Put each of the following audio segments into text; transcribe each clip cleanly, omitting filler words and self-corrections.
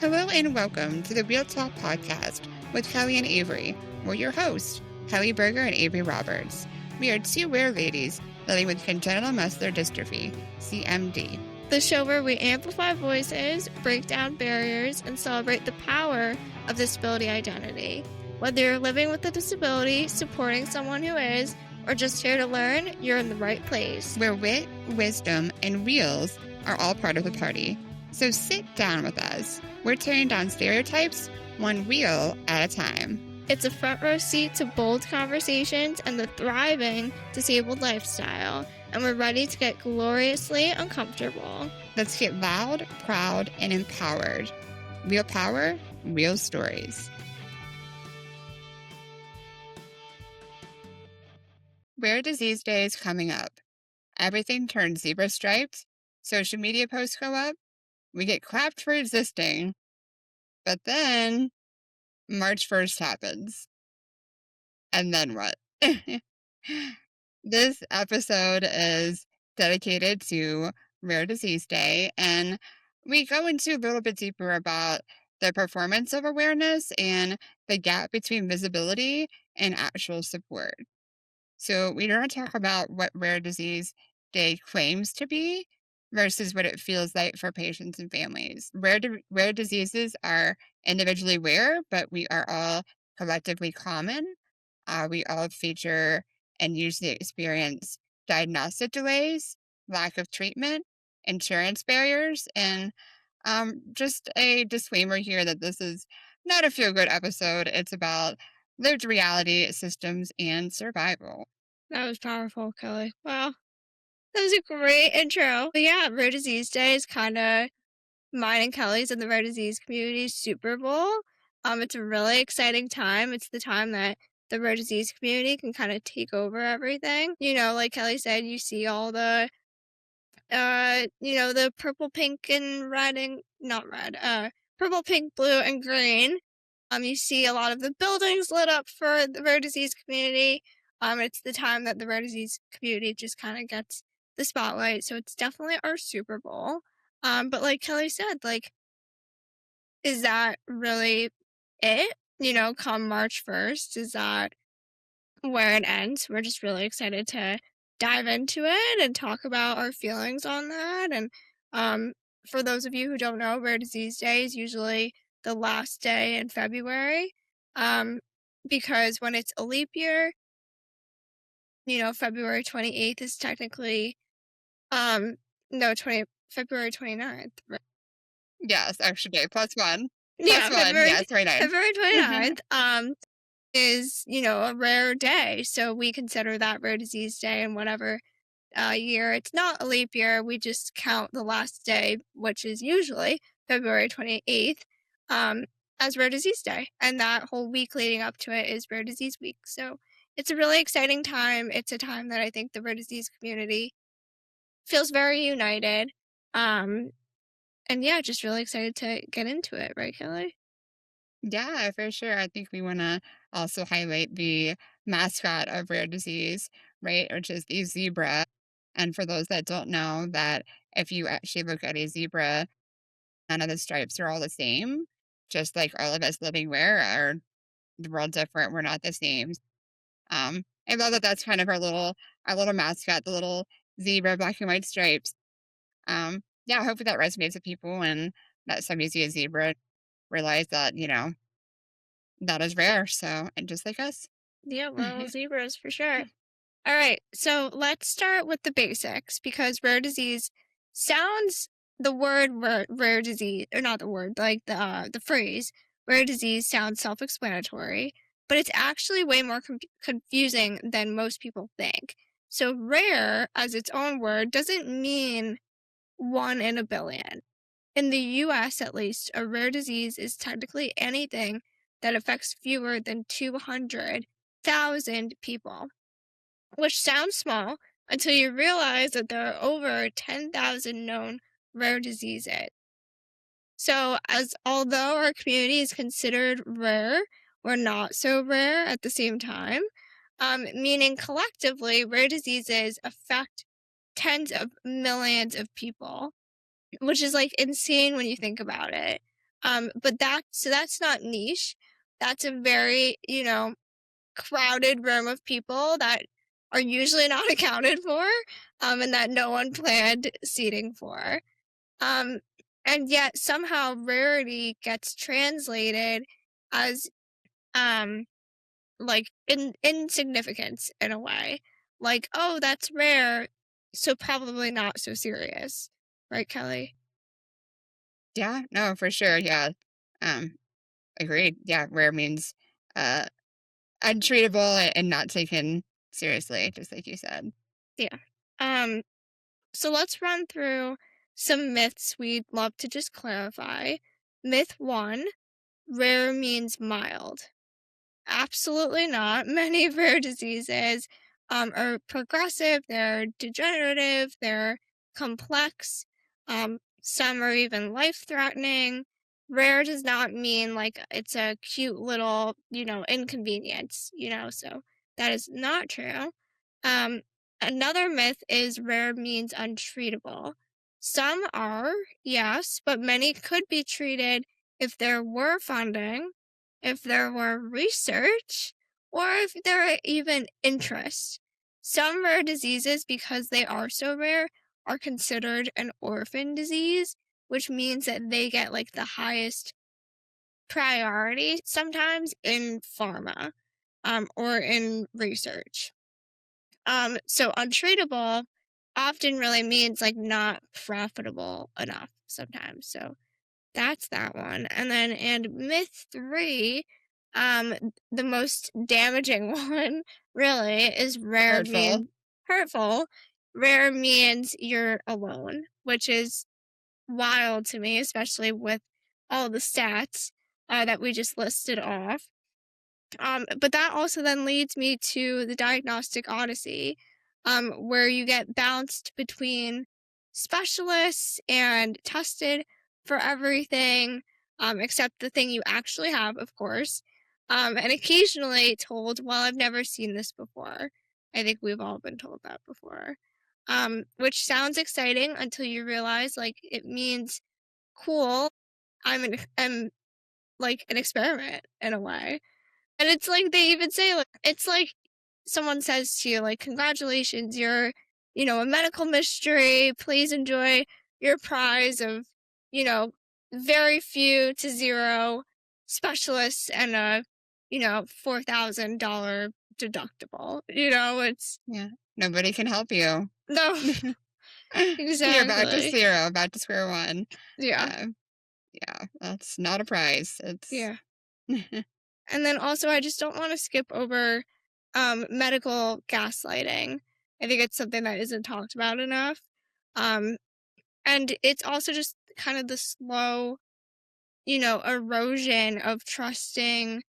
Hello and welcome to the Real Talk Podcast with Kelly and Avery. We're your hosts, Kelly Berger and Avery Roberts. We are two rare ladies living with congenital muscular dystrophy, CMD. The show where we amplify voices, break down barriers, and celebrate the power of disability identity. Whether you're living with a disability, supporting someone who is, or just here to learn, you're in the right place. Where wit, wisdom, and reels are all part of the party. So sit down with us. We're tearing down stereotypes, one reel at a time. It's a front row seat to bold conversations and the thriving disabled lifestyle, and we're ready to get gloriously uncomfortable. Let's get loud, proud, and empowered. Real power, real stories. Rare Disease Day is coming up. Everything turns zebra striped, social media posts go up, we get clapped for existing, but then March 1st happens. And then what? This episode is dedicated to Rare Disease Day, and we go into a little bit deeper about the performance of awareness and the gap between visibility and actual support. So we're going to talk about what Rare Disease Day claims to be versus what it feels like for patients and families. Rare diseases are individually rare, but we are all collectively common. We all feature and usually experience diagnostic delays, lack of treatment, insurance barriers, and just a disclaimer here that this is not a feel-good episode. It's about lived reality, systems, and survival. That was powerful, Kelly. Wow. That was a great intro. But yeah, Rare Disease Day is kind of mine and Kelly's and the rare disease community's Super Bowl. It's a really exciting time. It's the time that the rare disease community can kind of take over everything. You know, like Kelly said, you see all the, the purple, pink, and red, and not red, purple, pink, blue, and green. You see a lot of the buildings lit up for the rare disease community. It's the time that the rare disease community just kind of gets the spotlight. So it's definitely our Super Bowl. But like Kelly said, like, is that really it? You know, come March 1st, is that where it ends? We're just really excited to dive into it and talk about our feelings on that. And for those of you who don't know, Rare Disease Day is usually the last day in February. Because when it's a leap year, February 28th is technically, February 29th. Right? Yes, extra day, plus one. Yeah, Plus one, yes, 29th. February 29th, is, a rare day. So we consider that Rare Disease Day in whatever year. It's not a leap year. We just count the last day, which is usually February 28th, as Rare Disease Day. And that whole week leading up to it is Rare Disease Week. So it's a really exciting time. It's a time that I think the rare disease community feels very united. And yeah, just really excited to get into it, right, Kelly? Yeah, for sure. I think we want to also highlight the mascot of Rare Disease, right, which is the zebra. And for those that don't know, that if you actually look at a zebra, none of the stripes are all the same. Just like all of us living rare are we're all different. We're not the same. I love that that's kind of our little mascot, the little zebra, black and white stripes. Yeah, hopefully that resonates with people and that some you see a zebra realize that, that is rare. So, and just like us. Yeah, well, zebras for sure. All right, so let's start with the basics because rare disease sounds, the word rare disease, or not the word, like the phrase rare disease sounds self-explanatory, but it's actually way more confusing than most people think. So rare, as its own word, doesn't mean 1 in a billion. In the US, at least, a rare disease is technically anything that affects fewer than 200,000 people, which sounds small until you realize that there are over 10,000 known rare diseases. So, although our community is considered rare, we're not so rare at the same time, meaning collectively, rare diseases affect tens of millions of people, which is like insane when you think about it. But that's not niche. That's a very, crowded room of people that are usually not accounted for, and that no one planned seating for. Um, and yet somehow rarity gets translated as um like insignificance in a way. Like, oh, that's rare, so probably not so serious. Right, Kelly? Yeah, no, for sure. Yeah. Um, agreed. Yeah, rare means uh untreatable and not taken seriously, just like you said. Yeah. Um, so let's run through some myths we'd love to just clarify. Myth one, rare means mild. Absolutely not. Many rare diseases are progressive, they're degenerative, they're complex, some are even life threatening. Rare does not mean like it's a cute little, inconvenience, so that is not true. Um, Another myth is rare means untreatable. Some are, yes, but many could be treated if there were funding, if there were research, or if there are even interest. Some rare diseases, because they are so rare, are considered an orphan disease, which means that they get like the highest priority sometimes in pharma, or in research. So untreatable often really means like not profitable enough sometimes. So that's that one. And myth three, um, the most damaging one really is rare Hurtful. mean hurtful. Rare means you're alone, which is wild to me, especially with all the stats that we just listed off. But that also then leads me to the diagnostic odyssey, where you get bounced between specialists and tested for everything, except the thing you actually have, of course. And occasionally told, well, I've never seen this before. I think we've all been told that before. Which sounds exciting until you realize, like, it means cool. I'm like an experiment in a way, and it's like they even say, like, it's like someone says to you, like, "Congratulations, you're, a medical mystery. Please enjoy your prize of, you know, very few to zero specialists and a, $4,000 deductible." It's Yeah. Nobody can help you. no, You're back to exactly. zero, back to square one. Yeah, Uh, yeah, that's not a prize. It's yeah. And then also, I just don't want to skip over medical gaslighting. I think it's something that isn't talked about enough. Um, and it's also just kind of the slow, erosion of trusting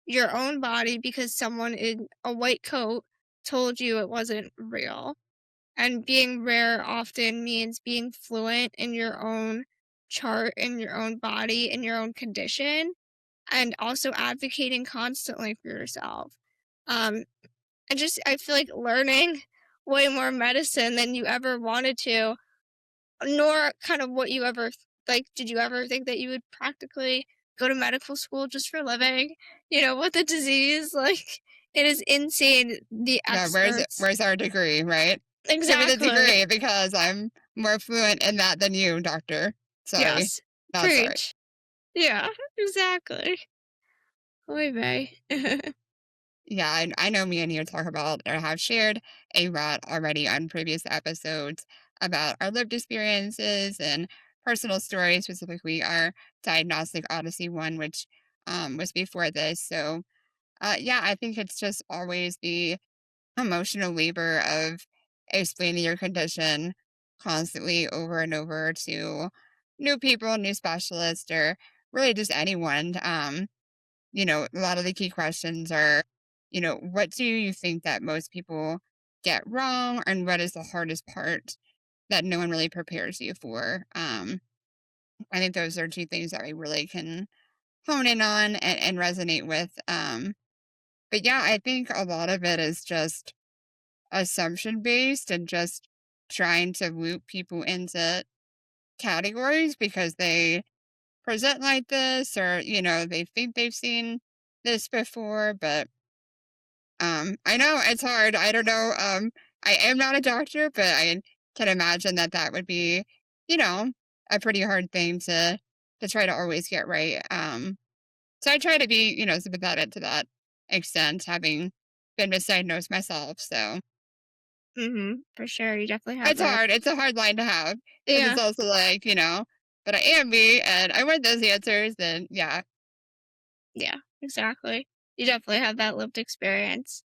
your own body because someone in a white coat told you it wasn't real. And being rare often means being fluent in your own chart, in your own body, in your own condition, and also advocating constantly for yourself. Um, and just, I feel like learning way more medicine than you ever wanted to, nor kind of what you ever like. Did you ever think that you would practically go to medical school just for living? With a disease like it is insane. The Yeah, experts, where's our degree, right? Give me the exactly. degree because I'm more fluent in that than you, doctor. Sorry. Yes, Not sorry. preach. Yeah, exactly. Oy vey. Yeah, I know me and you talk about or have shared a lot already on previous episodes about our lived experiences and personal stories, specifically our diagnostic odyssey one, which was before this. So yeah, I think it's just always the emotional labor of explaining your condition constantly over and over to new people, new specialists, or really just anyone. A lot of the key questions are, what do you think that most people get wrong, and what is the hardest part that no one really prepares you for? I think those are two things that we really can hone in on and resonate with. But yeah, I think a lot of it is just assumption based and just trying to loop people into categories because they present like this, or they think they've seen this before. But I know it's hard. I don't know. I am not a doctor, but I can imagine that that would be, you know, a pretty hard thing to try to always get right. So I try to be, sympathetic to that extent, having been misdiagnosed myself. So For sure, you definitely have it's that. hard. It's a hard line to have because it's Yeah, also like, but I am me and I want those answers. And yeah, yeah, exactly. You definitely have that lived experience.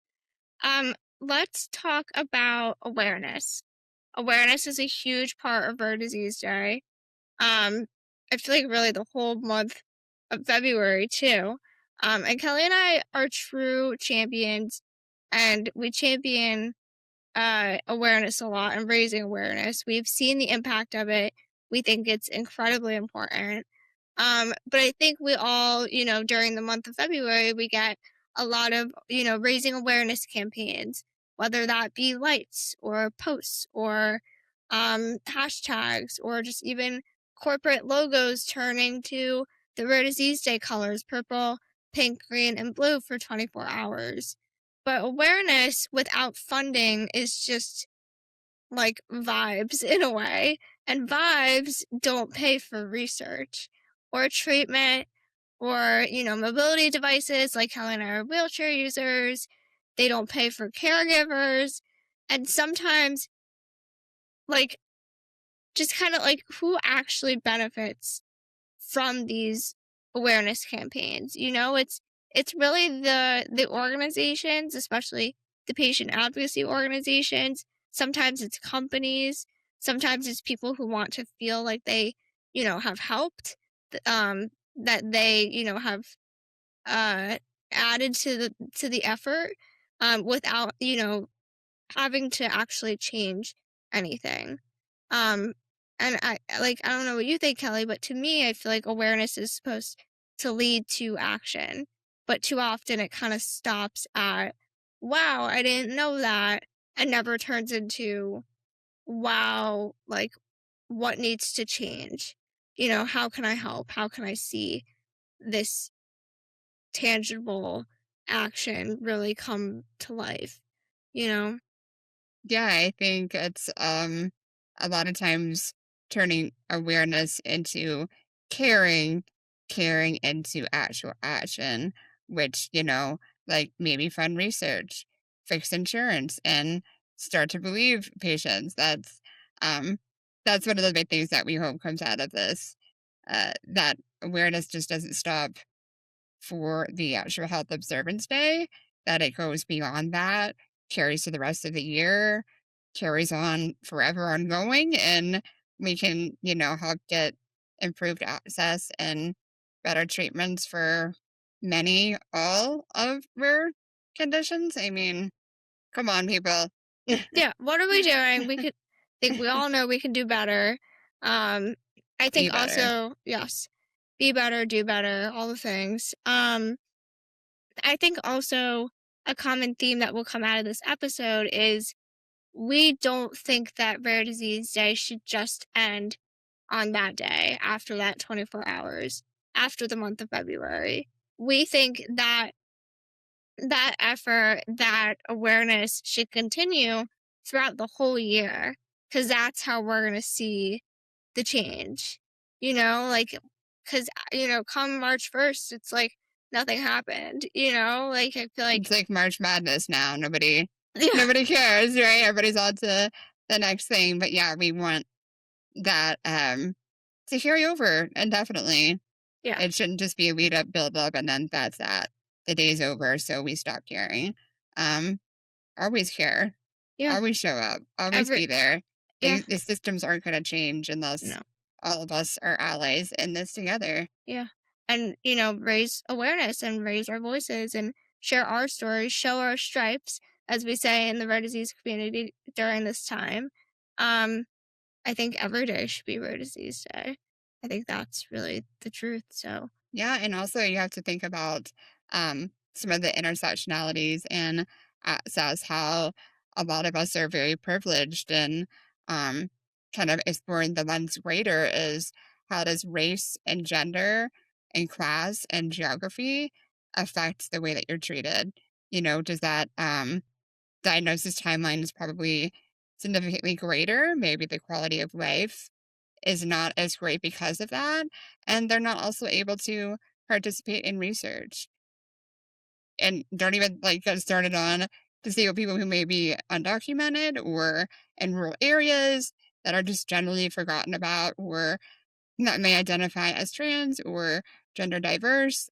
Um, let's talk about awareness. Awareness is a huge part of Rare Disease Day. Um, I feel like really the whole month of February too. And Kelly and I are true champions, and we champion awareness a lot and raising awareness. We've seen the impact of it. We think it's incredibly important. But I think we all, during the month of February, we get a lot of, raising awareness campaigns, whether that be lights or posts or hashtags or just even corporate logos turning to the Rare Disease Day colors purple, pink, green, and blue for 24 hours. But awareness without funding is just like vibes in a way. And vibes don't pay for research or treatment or, mobility devices like Helen and I are wheelchair users. They don't pay for caregivers. And sometimes, like, just kind of like who actually benefits from these awareness campaigns. It's really the organizations, especially the patient advocacy organizations. Sometimes it's companies, sometimes it's people who want to feel like they, have helped, that they, have uh added to the effort without, having to actually change anything. Um, and I don't know what you think, Kelly, but to me, I feel like awareness is supposed to lead to action. But too often it kind of stops at, wow, I didn't know that, and never turns into, wow, like, what needs to change? How can I help? How can I see this tangible action really come to life? You know? yeah, I think it's a lot of times turning awareness into caring, caring into actual action, which, like maybe fund research, fix insurance, and start to believe patients. Um that's one of the big things that we hope comes out of this. That awareness just doesn't stop for the actual Health Observance Day, that it goes beyond that, carries to the rest of the year, carries on forever ongoing, and we can, help get improved access and better treatments for many, all of rare conditions. I mean, come on, people. Yeah, what are we doing? Think we all know we can do better. Um, I think Be better. also, yes, be better, do better, all the things. I think also a common theme that will come out of this episode is we don't think that Rare Disease Day should just end on that day after that 24 hours, after the month of February. We think that that effort, that awareness should continue throughout the whole year because that's how we're going to see the change. Like, because, come March 1st, it's like nothing happened, like I feel like, It's like March Madness now. Nobody, yeah, nobody cares, right? Everybody's on to the next thing. But yeah, we want that to carry over indefinitely. yeah, It shouldn't just be a lead up, build up, and then that's that. The day's over, so we stop caring. Um, always care, yeah, always show up, always every, be there. yeah, The systems aren't going to change unless no, all of us are allies in this together. yeah. And, raise awareness and raise our voices and share our stories, show our stripes, as we say in the rare disease community during this time. Um, I think every day should be Rare Disease Day. I think that's really the truth. So, Yeah, and also you have to think about some of the intersectionalities and access, how a lot of us are very privileged, and um, kind of exploring the lens greater is how does race and gender and class and geography affect the way that you're treated? Does that diagnosis timeline is probably significantly greater? Maybe the quality of life is not as great because of that. And they're not also able to participate in research and don't even like get started on disabled people who may be undocumented or in rural areas that are just generally forgotten about or that may identify as trans or gender diverse.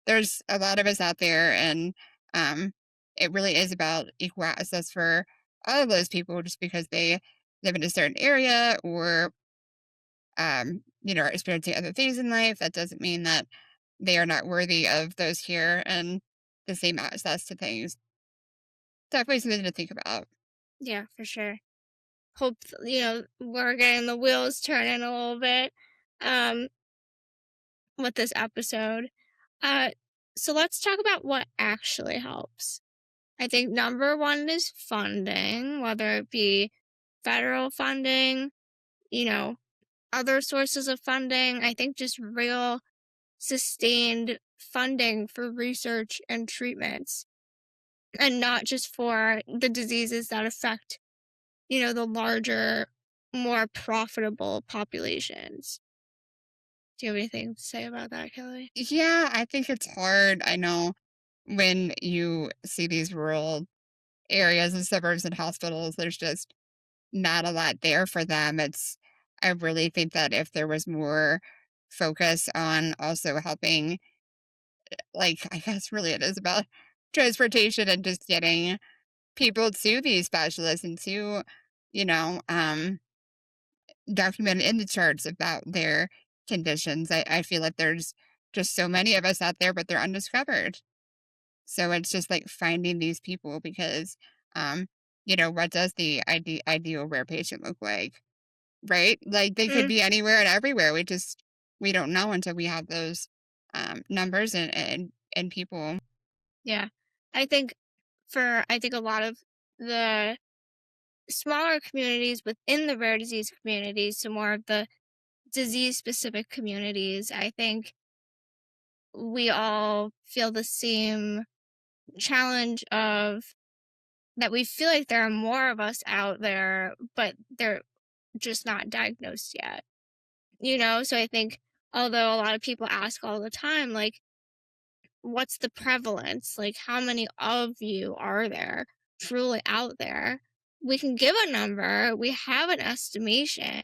There's a lot of us out there, and um, it really is about equal access for all of those people just because they live in a certain area or are experiencing other things in life. That doesn't mean that they are not worthy of those here and the same access to things. Definitely something to think about. Yeah, for sure. Hope, we're getting the wheels turning a little bit, um, with this episode. Uh, so let's talk about what actually helps. I think number one is funding, whether it be federal funding, you know, other sources of funding. I think just real sustained funding for research and treatments, and not just for the diseases that affect, the larger, more profitable populations. Do you have anything to say about that, Kelly? Yeah, I think it's hard. I know when you see these rural areas and suburbs and hospitals, there's just not a lot there for them. I really think that if there was more focus on also helping, like, I guess really it is about transportation and just getting people to these specialists and to, you know, documented in the charts about their conditions. I feel like there's just so many of us out there, but they're undiscovered. So it's just like finding these people because, um, what does the ideal rare patient look like? Right? Like they could Mm, be anywhere and everywhere. We don't know until we have those numbers and people. yeah. I think a lot of the smaller communities within the rare disease communities, so more of the disease specific communities, I think we all feel the same challenge of that we feel like there are more of us out there, but they're just not diagnosed yet. So I think although a lot of people ask all the time, like, what's the prevalence? Like, how many of you are there truly out there? We can give a number, we have an estimation,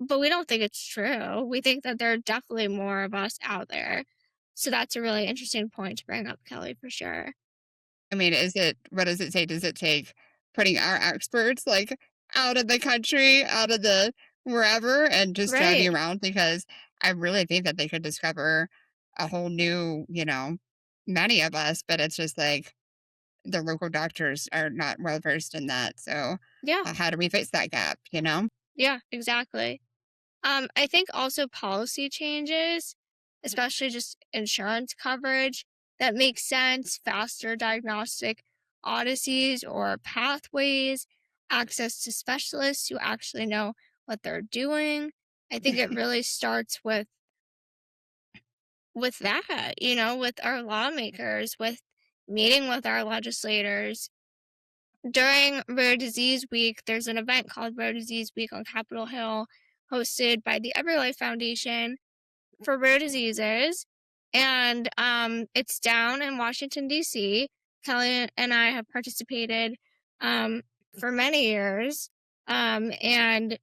but we don't think it's true. We think that there are definitely more of us out there. So that's a really interesting point to bring up, Kelly, for sure. I mean, what does it say? Does it take putting our experts like out of the country, out of the wherever, and just driving Right. around? Because I really think that they could discover a whole new, many of us, but it's just like the local doctors are not well versed in that. So, Yeah. how do we fix that gap? Yeah, exactly. I think also policy changes, especially just insurance coverage that makes sense, faster diagnostic odysseys or pathways, access to specialists who actually know what they're doing. I think it really starts with that, with our lawmakers, with meeting with our legislators. During Rare Disease Week, there's an event called Rare Disease Week on Capitol Hill, hosted by the Every Foundation for rare diseases, and it's down in Washington D.C. Kelly and I have participated um, for many years, and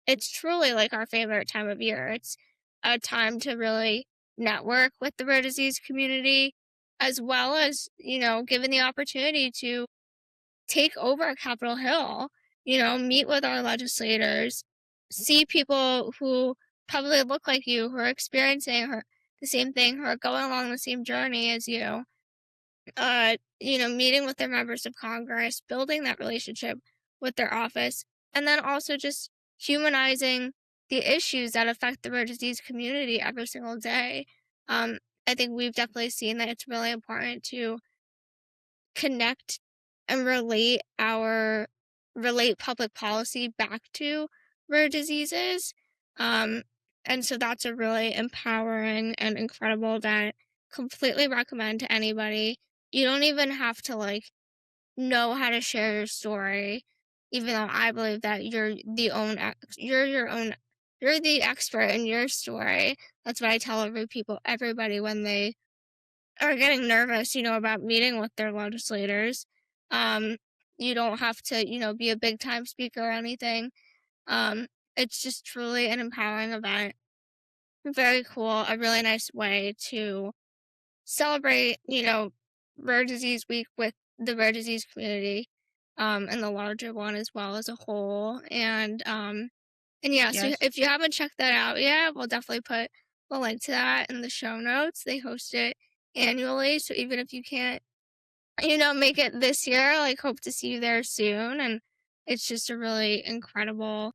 it's truly like our favorite time of year. It's a time to really network with the rare disease community, as well as given the opportunity to take over Capitol Hill, meet with our legislators, see people who probably look like you, who are experiencing the same thing, who are going along the same journey as you, meeting with their members of Congress, building that relationship with their office, and then also just humanizing the issues that affect the rare disease community every single day. Um, I think we've definitely seen that it's really important to connect and relate public policy back to rare diseases. Um, and so that's a really empowering and incredible event. Completely recommend to anybody. You don't even have to like know how to share your story, even though I believe that you're your own you're the expert in your story. That's what I tell everybody when they are getting nervous, about meeting with their legislators. Um, you don't have to, be a big time speaker or anything. Um, it's just truly an empowering event. Very cool. A really nice way to celebrate, Rare Disease Week with the rare disease community, and the larger one as well as a whole. And yeah, so Yes. if you haven't checked that out yet, we'll definitely put a link to that in the show notes. They host it annually, so even if you can't, make it this year, like hope to see you there soon. And it's just a really incredible,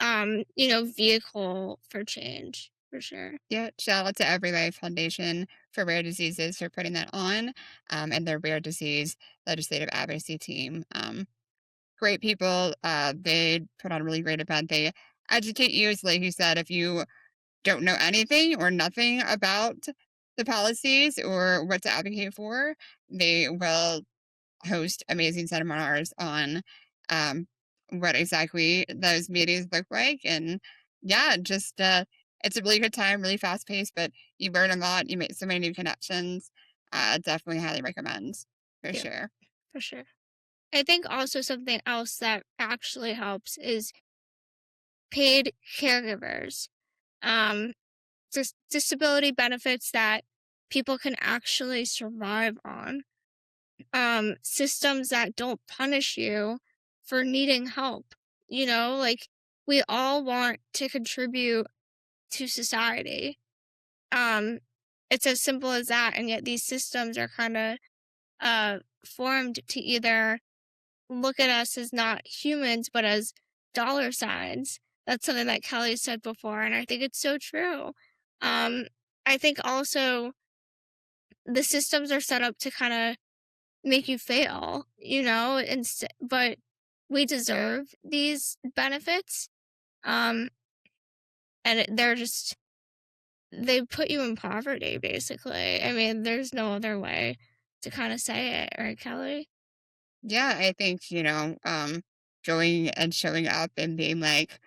vehicle for change for sure. Yeah, shout out to Every Foundation for Rare Diseases for putting that on, and their rare disease legislative advocacy team. Great people. They put on a really great event. They educate you. So like you said, if you don't know anything or nothing about the policies or what to advocate for, they will host amazing seminars on um, what exactly those meetings look like. And yeah, just it's a really good time, really fast paced, but you learn a lot. You make so many new connections. Definitely highly recommend for Yeah, sure. for sure. I think also something else that actually helps is paid caregivers. Um, disability benefits that people can actually survive on. Systems that don't punish you for needing help. Like we all want to contribute to society. Um, it's as simple as that, and yet these systems are kind of formed to either look at us as not humans, but as dollar signs. That's something that Kelly said before, and I think it's so true. Um, I think also the systems are set up to kind of make you fail, but we deserve these benefits. Um, and they put you in poverty, basically. I mean, there's no other way to kind of say it, right, Kelly? Yeah, I think, going and showing up and being like,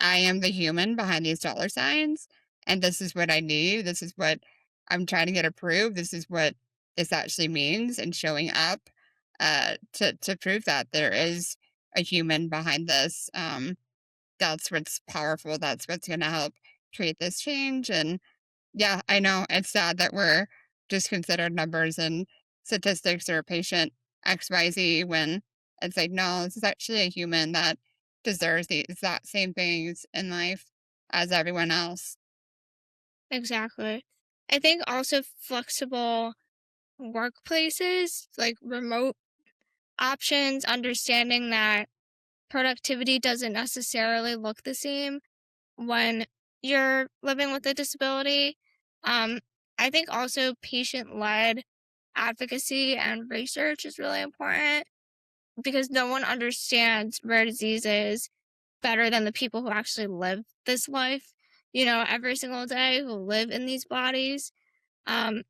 I am the human behind these dollar signs, and this is what I need. This is what I'm trying to get approved. This is what this actually means, and showing up to prove that there is a human behind this. That's what's powerful. That's what's going to help create this change. And yeah, I know it's sad that we're just considered numbers and statistics or patient XYZ when it's like, no, this is actually a human that deserves the exact same things in life as everyone else. Exactly. I think also flexible workplaces, like remote options, understanding that productivity doesn't necessarily look the same when you're living with a disability. Um, I think also patient led advocacy and research is really important because no one understands rare diseases better than the people who actually live this life, every single day, who live in these bodies. Um,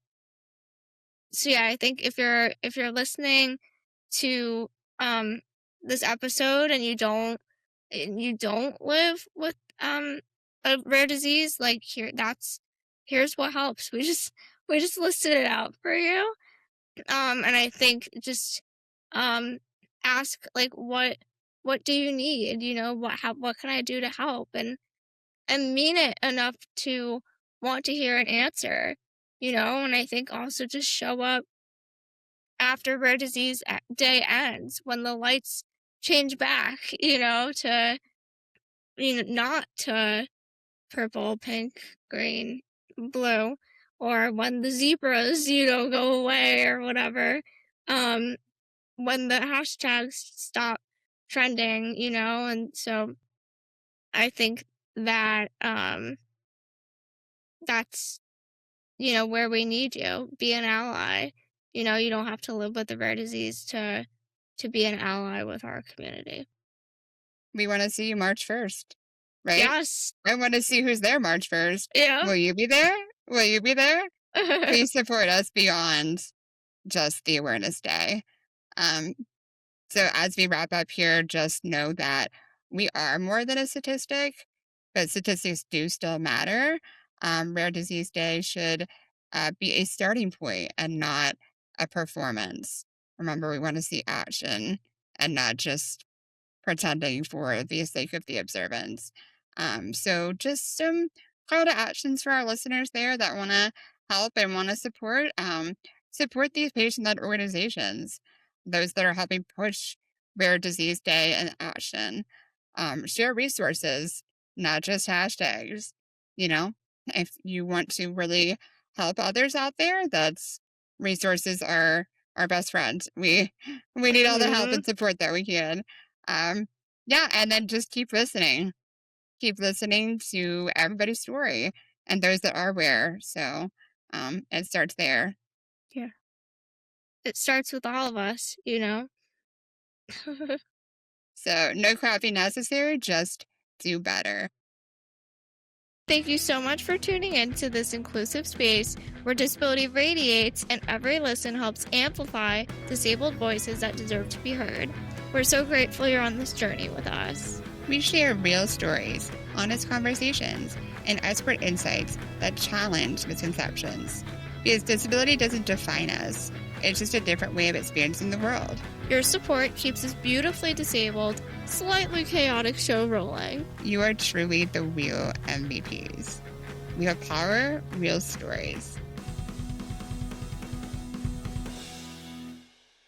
so yeah, I think if you're listening to um this episode and you don't live with a rare disease, like here's what helps. We just listed it out for you. And I think just um ask like what do you need? What can I do to help? And mean it enough to want to hear an answer, and I think also just show up after Rare Disease Day ends when the lights change back, to not to purple, pink, green, blue, or when the zebras, go away or whatever. Um, when the hashtags stop trending, and so I think that that's where we need you. Be an ally. You don't have to live with the rare disease to be an ally with our community. We want to see you March 1st. right? Yes. I want to see who's there March 1st. Yeah. Will you be there? Will you be there? Please support us beyond just the awareness day. Um, so as we wrap up here, just know that we are more than a statistic, but statistics do still matter. Rare Disease Day should be a starting point and not a performance. Remember, we want to see action and not just pretending for the sake of the observance. So just some call to actions for our listeners there that want to help and want to support. Support these patient-led organizations, those that are helping push Rare Disease Day and action. Share resources, not just hashtags. You know, if you want to really help others out there, that's resources are our best friends. We need all the help Mhm. and support that we can. Um, yeah, and then just keep listening. Keep listening to everybody's story and those that are aware. So it starts there. Yeah. It starts with all of us, you know? So no copy necessary, just do better. Thank you so much for tuning in to this inclusive space where disability radiates and every listen helps amplify disabled voices that deserve to be heard. We're so grateful you're on this journey with us. We share real stories, honest conversations, and expert insights that challenge misconceptions. Because disability doesn't define us, it's just a different way of experiencing the world. Your support keeps this beautifully disabled, slightly chaotic show rolling. You are truly the real MVPs. We have power, real stories.